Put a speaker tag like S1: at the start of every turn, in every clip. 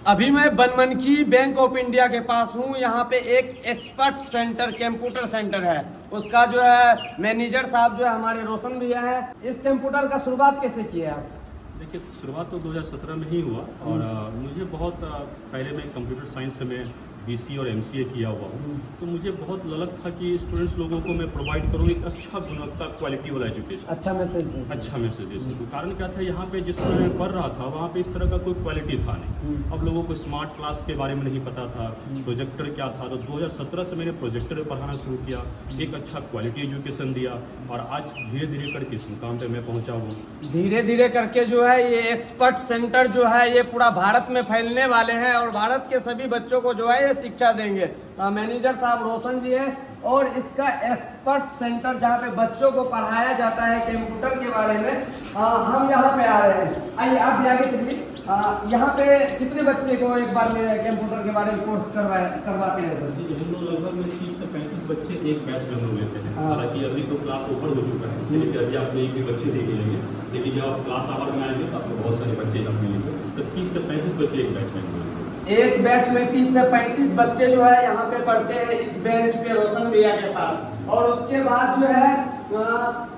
S1: अभी मैं Banmankhi bank of India के पास हूँ। यहाँ पे एक एक्सपर्ट सेंटर कंप्यूटर सेंटर है, उसका जो है मैनेजर साहब जो है हमारे रोशन भैया है। इस कंप्यूटर का शुरुआत कैसे किया आप?
S2: देखिए, शुरुआत तो 2017 में ही हुआ और मुझे बहुत पहले मैं कंप्यूटर साइंस से मैं बीसी और एमसीए किया हुआ हूँ, तो मुझे बहुत ललक था कि स्टूडेंट्स लोगों को मैं प्रोवाइड करूँ एक अच्छा गुणवत्ता क्वालिटी वाला एजुकेशन,
S1: अच्छा मैसेज
S2: दे सकूँ। कारण क्या था, यहाँ पे जिस समय मैं पढ़ रहा था वहाँ पे इस तरह का कोई क्वालिटी था नहीं। अब लोगों को स्मार्ट क्लास के बारे में नहीं पता था, प्रोजेक्टर क्या था। तो 2017 से मैंने प्रोजेक्टर पर पढ़ाना शुरू किया, एक अच्छा क्वालिटी एजुकेशन दिया और आज धीरे धीरे करके इस मुकाम पर मैं पहुँचा हूँ।
S1: धीरे धीरे करके जो है ये एक्सपर्ट सेंटर जो है ये पूरा भारत में फैलने वाले हैं और भारत के सभी बच्चों को जो है ये शिक्षा देंगे। मैनेजर साहब रोशन जी हैं और इसका एक्सपर्ट सेंटर जहाँ पे बच्चों को पढ़ाया जाता है कंप्यूटर के बारे में। हम यहाँ पे आ रहे हैं, आइए आप भी आगे चलिए। यहाँ पे कितने बच्चे को एक बार में कंप्यूटर के बारे में कोर्स करवाते हैं सर?
S2: जी, हम लोग लगभग 30 से 35 बच्चे एक बैच में हम लोग लेते हैं। हालांकि अभी तो क्लास ओवर हो चुका है, इसलिए कि अभी आप एक भी बच्चे देखे लेंगे, लेकिन जब आप क्लास आवर में आएंगे तो आपको बहुत सारे बच्चे आप मिलेंगे। तो 30 से 35 बच्चे एक बैच में मिलेंगे।
S1: एक बैच में 30 से 35 बच्चे जो है यहाँ पे पढ़ते हैं इस बेंच पे रोशन भैया के पास। और उसके बाद जो है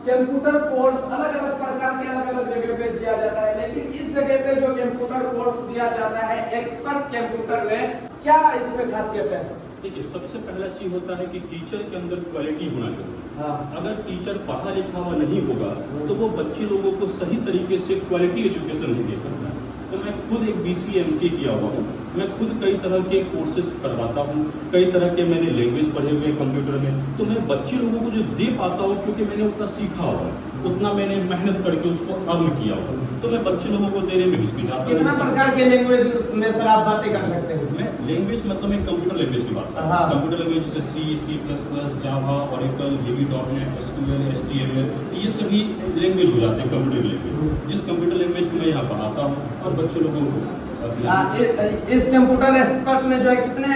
S1: कंप्यूटर कोर्स अलग अलग प्रकार के अलग अलग जगह पे दिया जाता है, लेकिन इस जगह पे जो कंप्यूटर कोर्स दिया जाता है एक्सपर्ट कंप्यूटर में, क्या इसमें खासियत है?
S2: देखिए, सबसे पहला चीज होता है कि टीचर के अंदर क्वालिटी होना चाहिए। अगर टीचर पढ़ा लिखा हुआ नहीं होगा तो वो बच्चे लोगों को सही तरीके से क्वालिटी एजुकेशन नहीं दे सकता है। तो मैं खुद एक बीसी एमसीए किया हुआ हूँ, मैं खुद कई तरह के कोर्सेज करवाता हूँ, कई तरह के मैंने लैंग्वेज पढ़े हुए हैं कंप्यूटर में। तो मैं बच्चे लोगों को जो दे पाता हूँ, क्योंकि मैंने उतना सीखा हुआ है, उतना मैंने मेहनत करके उसको अर्न किया हुआ, तो मैं बच्चे लोगों को देने में हिचकिचाता हूँ।
S1: कितना प्रकार के लैंग्वेज में सर आप बातें कर सकते हैं?
S2: मैं लैंग्वेज मतलब मैं कंप्यूटर लैंग्वेज की बात करता हूँ। कंप्यूटर लैंग्वेज जैसे सी प्लस प्लस, जावा, ओरेकल, VB.NET, SQL, HTML, ये सभी लैंग्वेज हो जाते हैं कंप्यूटर लैंग्वेज। जिस कंप्यूटर लैंग्वेज को मैं यहाँ पढ़ाता हूँ और बच्चे लोगों को
S1: इस कंप्यूटर एक्सपर्ट में जो है कितने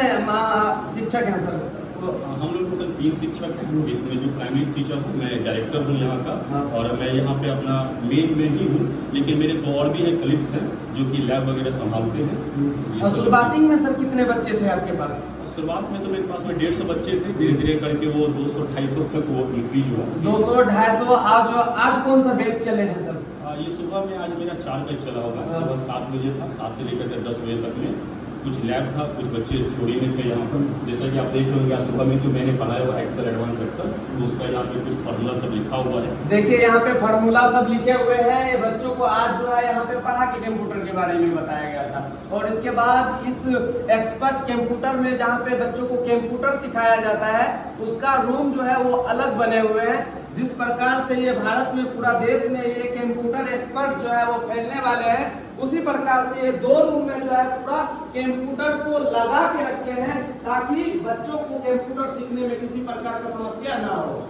S1: शिक्षक हैं सर?
S2: तो हम लोग टोटल 3 शिक्षक हैं। एक में जो प्राइमरी टीचर हूँ, मैं डायरेक्टर हूँ यहाँ का, और मैं यहाँ पे अपना मेन में ही हूँ, लेकिन मेरे 2 और भी हैं कलीग्स हैं जो कि लैब वगैरह संभालते हैं।
S1: और शुरुआती में सर कितने बच्चे थे आपके पास?
S2: शुरुआत में तो मेरे पास में 150 बच्चे थे, धीरे धीरे करके वो 200-250 तक वो इंक्रीज हुआ।
S1: 200-250। आज कौन सा बैच चले हैं सर?
S2: ये सुबह में आज मेरा 4 बैच चला होगा। सुबह 7 बजे था, 7 से लेकर के 10 बजे तक में कुछ लैब था, कुछ बच्चे थ्योरी में थे यहाँ पर। जैसा कि आप देख रहे होंगे सुबह में जो मैंने पढ़ाया हुआ एक्सेल, एडवांस एक्सेल, तो उसका यहाँ पे कुछ फार्मूला सब लिखा हुआ है।
S1: देखिए यहाँ पे फार्मूला सब लिखे हुए हैं। ये बच्चों को आज जो है यहाँ पे पढ़ा के कंप्यूटर के बारे में बताया गया था। और इसके बाद इस एक्सपर्ट कंप्यूटर में जहाँ पे बच्चों को कंप्यूटर सिखाया जाता है, उसका रूम जो है वो अलग बने हुए हैं। जिस प्रकार से ये भारत में पूरा देश में ये कंप्यूटर एक्सपर्ट जो है वो फैलने वाले हैं, उसी प्रकार से ये 2 रूम में जो है पूरा कंप्यूटर को लगा के रखे हैं, ताकि बच्चों को कंप्यूटर सीखने में किसी प्रकार का समस्या ना हो।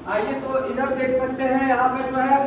S1: आइए तो इधर देख सकते हैं, यहाँ पे जो है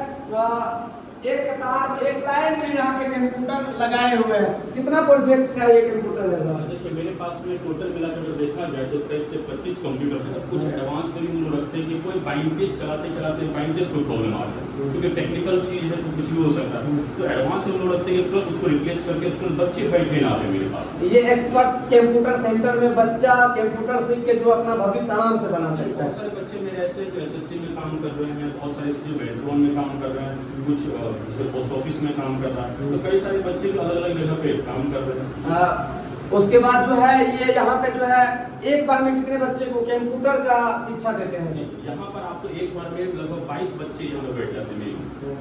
S1: एक लाइन में यहाँ पे कंप्यूटर लगाए हुए हैं। कितना प्रोजेक्ट का ये कंप्यूटर है सर?
S2: देखिए, मेरे पास में टोटल मिलाकर देखा जाए तो 23 से 25 कंप्यूटर है। कुछ एडवांस में भी रखते हैं कि कोई बाइंड टेस्ट चलाते बाइंड टेस्ट कोई प्रॉब्लम आ रहा है, क्योंकि टेक्निकल चीज है तो कुछ भी हो सकता है। तो एडवांस में लोग रखते हैं तुरंत उसको रिप्लेस करके तुरंत बच्चे बैठे ना आते मेरे पास।
S1: ये एक्सपर्ट कंप्यूटर सेंटर में बच्चा कंप्यूटर सीख के जो अपना भविष्य आराम से बना सकता है।
S2: बहुत सारे बच्चे मेरे ऐसे जो SSC में काम कर रहे हैं, बहुत सारे मेट्रोन में काम कर रहे हैं, कुछ पोस्ट ऑफिस में काम कर रहा है, तो कई सारे बच्चे अलग अलग जगह पे काम कर रहे हैं।
S1: उसके बाद जो है ये यहाँ पे जो है एक बार में कितने बच्चे को कंप्यूटर का शिक्षा देते हैं?
S2: यहाँ पर आपको एक बार में लगभग 22 बच्चे यहाँ पे बैठ जाते हैं।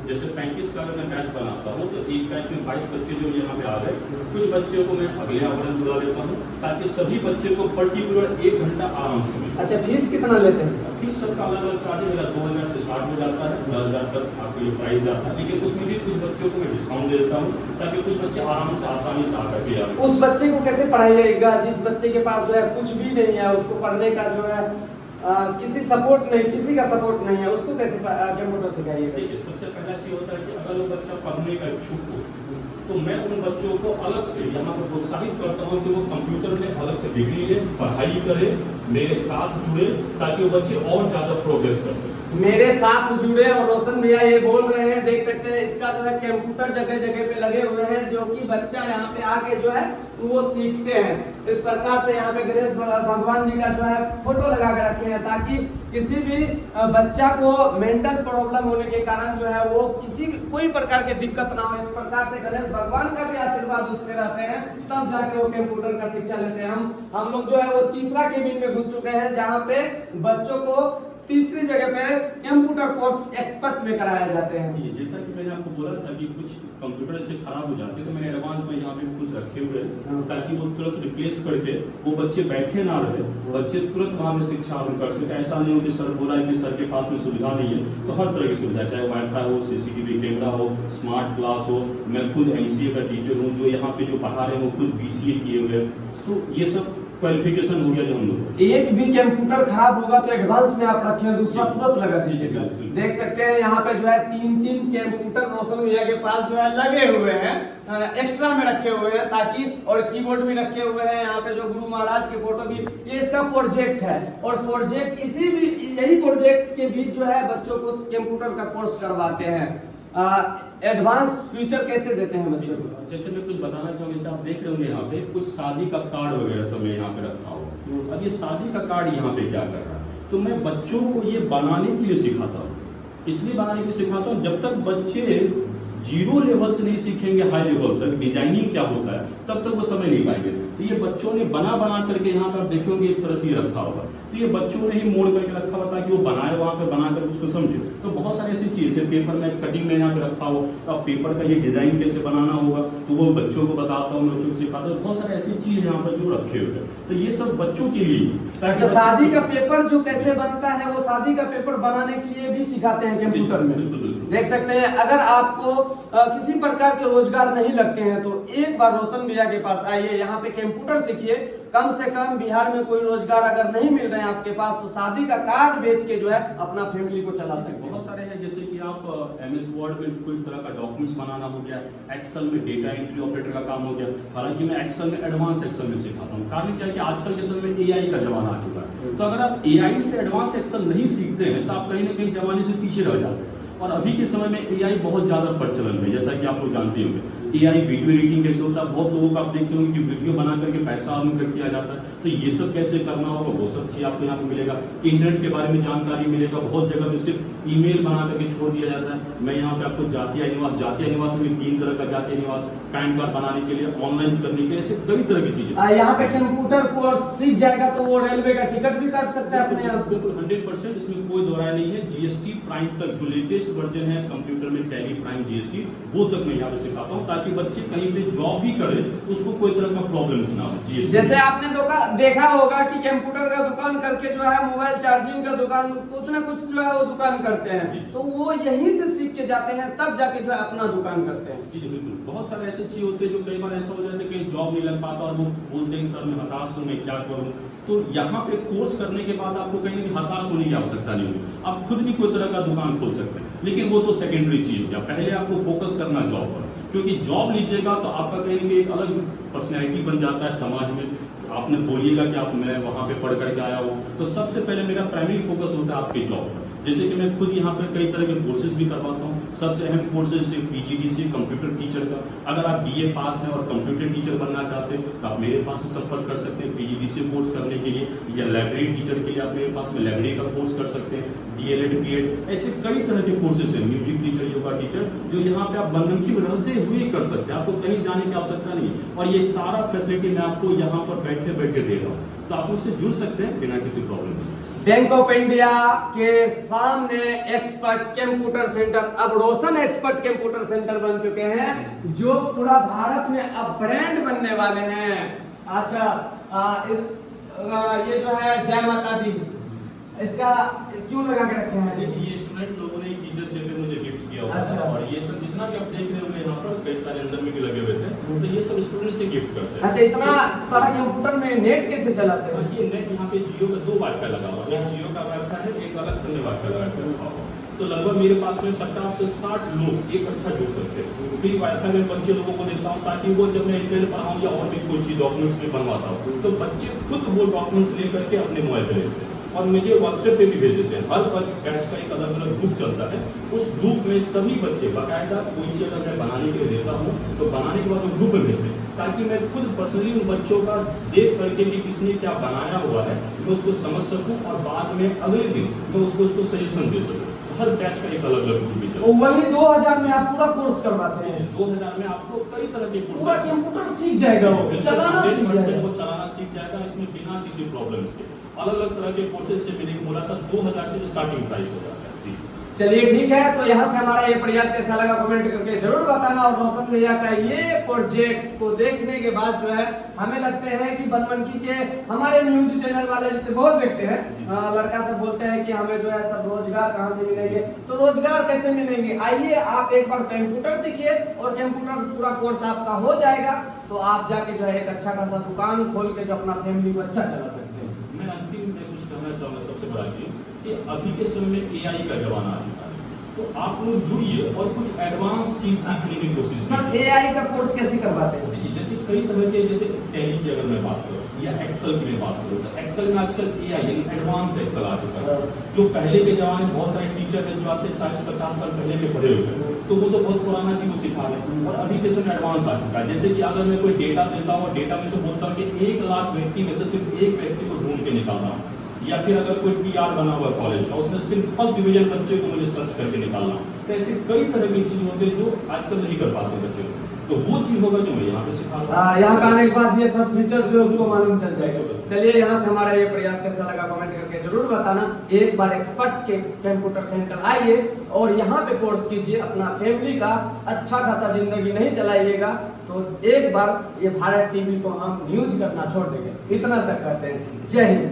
S2: जैसे 35 का अगर मैं बैच बनाता हूँ तो एक बैच में 22 बच्चे जो यहाँ पे आ गए। कुछ बच्चों को मैं अगले आवरण बुला लेता हूँ, ताकि सभी बच्चे को पर्टिकुलर 1 घंटा आराम से मिले।
S1: अच्छा, फीस कितना लेते हैं?
S2: फीस सबका अलग अलग चार्ज है। मेरा 2000 से स्टार्ट हो जाता है, 10,000 तक आपको ये प्राइस जाता है, लेकिन उसमें भी कुछ बच्चों को मैं डिस्काउंट दे देता हूँ, ताकि कुछ बच्चे आराम से आसानी से आकर के आए।
S1: उस बच्चे को कैसे पढ़ाइएगा जिस बच्चे के पास जो है कुछ भी नहीं है, उसको पढ़ने का जो है किसी का सपोर्ट नहीं है, उसको कैसे कंप्यूटर सिखाइएगा?
S2: देखिए, सबसे पहला चीज होता है कि अगर वो बच्चा पढ़ने का इच्छुक हो तो मैं उन बच्चों को अलग से यहाँ पर प्रोत्साहित करता हूँ कि वो कंप्यूटर में अलग से डिग्री ले, पढ़ाई करे, मेरे साथ जुड़े, ताकि वो बच्चे और ज़्यादा प्रोग्रेस कर सकें।
S1: मेरे साथ जुड़े और रोशन भैया ये बोल रहे हैं, देख सकते हैं इसका जो है कंप्यूटर जगह जगह पे लगे हुए हैं, जो कि बच्चा यहाँ पे आके जो है वो सीखते हैं। इस प्रकार से यहाँ पे गणेश भगवान जी का जो है फोटो लगा के रखे हैं, ताकि किसी भी बच्चा को मेंटल प्रॉब्लम होने के कारण जो है वो कोई प्रकार की दिक्कत ना हो। इस प्रकार से गणेश भगवान का भी आशीर्वाद उस पर रहते हैं, तब जाके वो कंप्यूटर का शिक्षा लेते हैं। हम लोग जो है वो तीसरा केबिन में घुस चुके हैं, जहाँ पे बच्चों को तीसरी जगह पे कंप्यूटर कोर्स एक्सपर्ट में कराया जाते हैं।
S2: जैसा कि मैंने आपको बोला था कि कुछ कंप्यूटर से खराब हो जाते हैं, तो मैंने एडवांस में यहाँ पे कुछ रखे हुए हैं, ताकि वो तुरंत रिप्लेस करके वो बच्चे बैठे ना रहे, बच्चे तुरंत वहाँ में शिक्षा अर्जन कर सके। ऐसा नहीं हो कि सर बोला है कि सर के पास में सुविधा नहीं है, तो हर तरह की सुविधा, चाहे वाईफाई हो, CCTV कैमरा हो, स्मार्ट क्लास हो। मैं खुद MCA का टीचर हूँ, जो यहाँ पे जो पढ़ा रहे हैं वो खुद BCA किए हुए, तो ये सब क्वालिफिकेशन हो गया जो हम लोग।
S1: एक भी कंप्यूटर खराब होगा तो एडवांस में आप रखें, दूसरा तुरंत लगा दीजिएगा। देख सकते हैं यहाँ पे जो है 3-3 कंप्यूटर रोशन भैया के पास जो है लगे हुए हैं, एक्स्ट्रा में रखे हुए हैं, ताकि और कीबोर्ड भी रखे हुए हैं। यहाँ पे जो गुरु महाराज के फोटो भी, ये इसका प्रोजेक्ट है, और प्रोजेक्ट यही प्रोजेक्ट के बीच जो है बच्चों को कंप्यूटर का कोर्स करवाते हैं। एडवांस फ्यूचर कैसे देते हैं बच्चों को?
S2: जैसे मैं कुछ बताना चाहूँगा, जैसे आप देख रहे होंगे यहाँ पे कुछ शादी का कार्ड वगैरह सब मैं यहाँ पे रखा हुआ। अब ये शादी का कार्ड यहाँ पे क्या कर रहा है, तो मैं बच्चों को ये बनाने के लिए सिखाता हूँ। इसलिए बनाने के लिए सिखाता हूँ, जब तक बच्चे 0 लेवल से नहीं सीखेंगे हाई लेवल तक डिजाइनिंग क्या होता है, तब तक वो समझ नहीं पाएंगे। तो ये बच्चों ने बना करके यहाँ पर देखोगे इस तरह से ये रखा होगा, तो ये बच्चों ने ही मोड़ करके रखा हुआ ताकि वो बनाए, वहाँ पे बना कर उसको समझे। तो बहुत सारी ऐसी चीज़ है, पेपर में कटिंग में यहाँ पे रखा हो, तो अब पेपर का ये डिजाइन कैसे बनाना होगा तो वो बच्चों को बताता हूँ, बच्चों को सिखाता हूँ। बहुत सारी ऐसी चीज़ यहाँ पर जो रखे हुए हैं, तो ये सब बच्चों के लिए।
S1: अच्छा, शादी का पेपर जो कैसे बनता है, वो शादी का पेपर बनाने के लिए भी सिखाते हैं कंप्यूटर में। देख सकते हैं, अगर आपको किसी प्रकार के रोजगार नहीं लगते हैं तो एक बार रोशन भैया के पास आइए, यहाँ पे कंप्यूटर सीखिए। कम से कम बिहार में कोई रोजगार अगर नहीं मिल रहे हैं आपके पास, तो शादी का कार्ड बेच के जो है अपना फैमिली को चला सकते हैं।
S2: बहुत सारे हैं, जैसे कि आप MS वर्ड में कोई तरह का डॉक्यूमेंट्स बनाना हो गया, एक्सेल में डेटा एंट्री ऑपरेटर का काम हो गया। हालांकि मैं एक्सेल में एडवांस एक्सेल में सिखाता हूँ, कारण क्या है कि आजकल के समय में AI का जमाना आ चुका है। तो अगर आप AI से एडवांस एक्सेल नहीं सीखते हैं तो आप कहीं ना कहीं जमाने से पीछे रह जाते हैं। और अभी के समय में AI बहुत ज़्यादा प्रचलन में, जैसा कि आप लोग जानते होंगे। AI वीडियो एडिटिंग कैसे होता है, बहुत लोगों को आप देखते होंगे कि वीडियो बना करके पैसा अर्न कर किया जाता है। तो ये सब कैसे करना होगा, वो सब चीज़ आपको यहाँ पे मिलेगा। इंटरनेट के बारे में जानकारी मिलेगा, बहुत जगह में सिर्फ ईमेल बना करके छोड़ दिया जाता है। मैं यहाँ पे आपको जातीय निवास में 3 तरह का जातीय निवास, पैन कार्ड बनाने के लिए, ऑनलाइन करने के लिए, ऐसे कई तरह की चीजें।
S1: यहाँ पे कंप्यूटर कोर्स सीख जाएगा तो वो रेलवे का टिकट भी काट सकता है अपने आप।
S2: बिल्कुल 100%, इसमें कोई दो राय नहीं है। GST प्राइम तक जो लेटेस्ट वर्जन है कंप्यूटर में, टैली प्राइम GST, वो तक मैं यहाँ पे सिखाता हूँ, ताकि बच्चे कहीं पे जॉब भी करे तो उसको कोई तरह का प्रॉब्लम ना हो। GST
S1: जैसे आपने देखा होगा कि कंप्यूटर का दुकान करके जो है मोबाइल चार्जिंग का दुकान, कुछ ना कुछ जो है वो दुकान करते हैं, तो वो यहीं से सीख के जाते हैं, तब जाके जो है अपना दुकान करते हैं।
S2: जी बिल्कुल, बहुत सारे ऐसे चीज होते हैं जो कई बार ऐसा हो जाता है कि जॉब नहीं लग पाता और वो बोलते हैं सर मैं हताश हूँ, मैं क्या करूँ। तो यहाँ पे कोर्स करने के बाद आपको कहीं ना कहीं हताश होने की आवश्यकता नहीं होगी, आप खुद भी कोई तरह का दुकान खोल सकते हैं। लेकिन वो तो सेकेंडरी चीज हो गया, पहले आपको फोकस करना जॉब पर, क्योंकि जॉब लीजिएगा तो आपका कहीं ना कहीं एक अलग पर्सनैलिटी बन जाता है समाज में। आपने बोलिएगा कि आप मैं वहाँ पे पढ़ करके आया हूँ, तो सबसे पहले मेरा प्राइमरी फोकस होता है आपके जॉब पर। जैसे कि मैं खुद यहाँ पे कई तरह के कोर्सेज भी करवाता हूँ। सबसे अहम कोर्सेज से PGDC कंप्यूटर टीचर का, अगर आप BA पास हैं और कंप्यूटर टीचर बनना चाहते हैं तो आप मेरे पास से संपर्क कर सकते हैं PGDC कोर्स करने के लिए, या लाइब्रेरी टीचर के लिए आप मेरे पास में लाइब्रेरी का कोर्स कर सकते हैं, DLED BEd, ऐसे कई तरह के कोर्सेज हैं। म्यूजिक टीचर, योगा टीचर, जो यहाँ पे आप बनमनखी में रहते हुए कर सकते हैं, आपको कहीं जाने की आवश्यकता नहीं है। और ये सारा फैसिलिटी मैं आपको यहाँ पर बैठे बैठे दे रहा हूँ, तो आप उससे जुड़ सकते हैं बिना किसी प्रॉब्लम।
S1: बैंक ऑफ इंडिया के सामने एक्सपर्ट कंप्यूटर सेंटर, अब रोशन एक्सपर्ट कंप्यूटर सेंटर बन चुके हैं, जो पूरा भारत में अब ब्रांड बनने वाले हैं। अच्छा, ये जो है जय माता दी, इसका क्यों लगा के रखे हैं?
S2: देखिए, ये स्टूडेंट लोगों ने टीचर्स डे पे मुझे गिफ्ट किया हुआ।
S1: अच्छा।
S2: और ये सब जितना भी आप देख रहे होंगे यहाँ पर कई सारे अंदर में भी लगे हुए थे, तो ये सब स्टूडेंट से गिफ्ट करते हैं।
S1: अच्छा, इतना सारा कंप्यूटर में नेट कैसे चलाते हैं?
S2: ये नेट यहाँ पे जियो का 2 वाईफाई लगा हुआ है, एक जियो का वाईफाई है, एक अलग से वाईफाई लगा के रखा हुआ। तो लगभग मेरे पास में 50 से 60 लोग इकट्ठा जुड़ सकते हैं। फिर वाईफाई में बच्चे लोगों को देता हूँ, ताकि वो जब मैं इंटरनेट पढ़ाऊँ या और भी कोई चीज डॉक्यूमेंट्स में बनवाता हूँ, तो बच्चे खुद वो डॉक्यूमेंट्स लेकर के अपने मोबाइल पे लेते हैं। और मुझे व्हाट्सएप पे भी भेज देते हैं। हर बैच का एक अलग अलग ग्रुप चलता है, उस ग्रुप में सभी बच्चे बाकायदा कोई चीज़ अगर मैं बनाने के लिए देता हूँ तो बनाने के बाद वो ग्रुप में भेजते हैं, ताकि मैं खुद पर्सनली उन बच्चों का देख करके कि किसने क्या बनाया हुआ है मैं उसको समझ सकूँ और बाद में अगले दिन मैं उसको सजेशन दे सकूँ। हर बैच का एक अलग अलग ग्रुप भी चलता है।
S1: ओनली 2000 में आप पूरा कोर्स करवाते हैं?
S2: 2000 में आपको कई तरह के कोर्स,
S1: पूरा कंप्यूटर सीख जाएगा, वो चलाना सीख जाएगा,
S2: वो चलाना सीख जाएगा इसमें बिना किसी प्रॉब्लम्स के। अलग अलग तरह के कोर्सेज से मैंने बोला था 2000 से स्टार्टिंग प्राइस हो जाता है। जी
S1: चलिए ठीक है, तो यहाँ से हमारा ये प्रयास कैसा लगा कमेंट करके जरूर बताना। और रोशन भैया का ये प्रोजेक्ट को देखने के बाद जो है हमें लगते हैं कि बनमनकी के हमारे न्यूज चैनल वाले जितने बहुत देखते हैं, लड़का सब बोलते हैं कि हमें जो है सब रोजगार कहाँ से मिलेंगे, तो रोजगार कैसे मिलेंगे? आइए आप एक बार कंप्यूटर सीखिए और कंप्यूटर पूरा कोर्स आपका हो जाएगा, तो आप जाके जो है एक अच्छा खासा दुकान खोल के जो अपना फैमिली को अच्छा चला सकते हैं।
S2: मैं अंतिम में कुछ कहना चाहूँगा। सबसे बड़ा चीज कि अभी के समय में AI का जमाना आ चुका है, तो आप लोग जुड़िए और कुछ एडवांस चीज सीखने की कोशिश
S1: सर
S2: कीजिए।
S1: AI का कोर्स कैसे करवाते हैं?
S2: जैसे कई तरह के, जैसे टैली की अगर मैं बात करूँ या एक्सेल की मैं बात करूँ, तो एक्सेल में आजकल AI यानी एडवांस एक्सेल आ चुका है। जो पहले के जमाने में बहुत सारे टीचर हैं जो आज से 40-50 साल पहले के पढ़े हुए हैं, तो वो तो बहुत पुराना चीज को सिखा रहे हैं, और अभी के समय एडवांस आ चुका है। जैसे कि अगर मैं कोई डेटा देता हूँ, डेटा में से बोलता हूँ कि 1 लाख व्यक्ति में से सिर्फ एक व्यक्ति को ढूंढ के निकालना है, या फिर अगर कोई PR बना हुआ कॉलेज का, उसमें सिर्फ फर्स्ट डिवीजन बच्चे को मुझे सर्च करके निकालना, तो ऐसे कई तरह की चीज होते हैं जो आजकल नहीं कर पाते बच्चे, तो वो चीज होगा जो मैं यहाँ पे सिखा रहा हूँ।
S1: यहाँ पे आने के बाद ये सब फीचर जो है उसको मालूम चल जाएगा। चलिए यहाँ से हमारा ये प्रयास कैसा लगा कमेंट करके जरूर बताना। एक बार एक्सपर्ट के कंप्यूटर सेंटर आइए और यहाँ पे कोर्स कीजिए, अपना फैमिली का अच्छा खासा जिंदगी नहीं चलाइएगा तो एक बार ये भारत टीवी को हम न्यूज करना छोड़ देंगे। इतना तक कहते हैं। जय हिंद।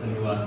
S2: धन्यवाद।